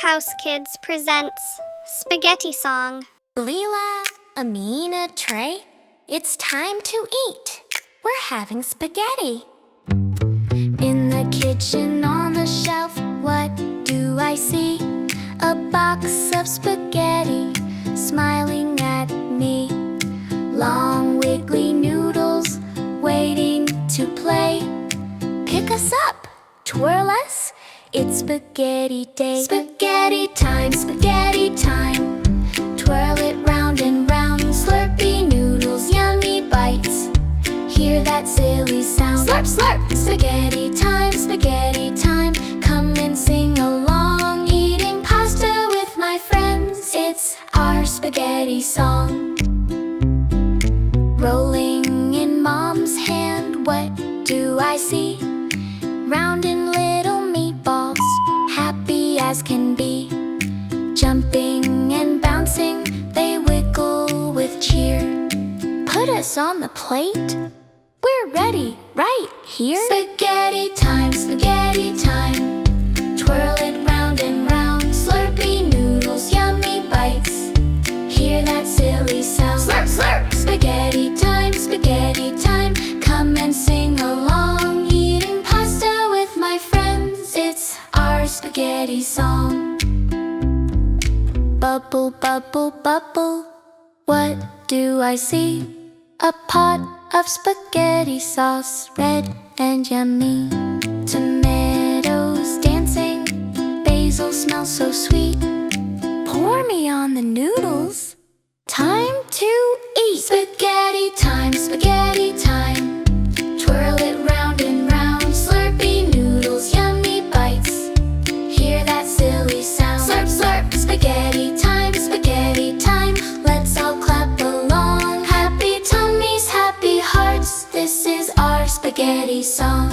House Kids presents Spaghetti Song. Leila, Amina, Trey, it's time to eat. We're having spaghetti. In the kitchen on the shelf, what do I see? A box of spaghetti smiling at me. Long wiggly noodles waiting to play. Pick us up, twirl us, it's spaghetti day. Spaghetti time, spaghetti time. Twirl it round and round, slurpy noodles, yummy bites. Hear that silly sound, slurp, slurp. Spaghetti time, come and sing along. Eating pasta with my friends, it's our spaghetti song. Rolling in mom's hand, what do I see? Round and little meatballs, happy as can be. Jumping and bouncing, they wiggle with cheer. Put us on the plate, we're ready right here. Spaghetti time, twirl it round and round. Slurpy noodles, yummy bites. Hear that silly sound, slurp, slurp. Spaghetti time, come and sing along. Eating pasta with my friends, it's our spaghetti song. Bubble, bubble, bubble, what do I see? A pot of spaghetti sauce, red and yummy. Tomatoes dancing, basil smells so sweet. Pour me on the noodles, time to eat. Spaghetti time, twirl it round and round. Slurpy noodles, yummy bites. Hear that silly sound, slurp, slurp. Spaghetti time, let's all clap along. Happy tummies, happy hearts, this is our spaghetti song.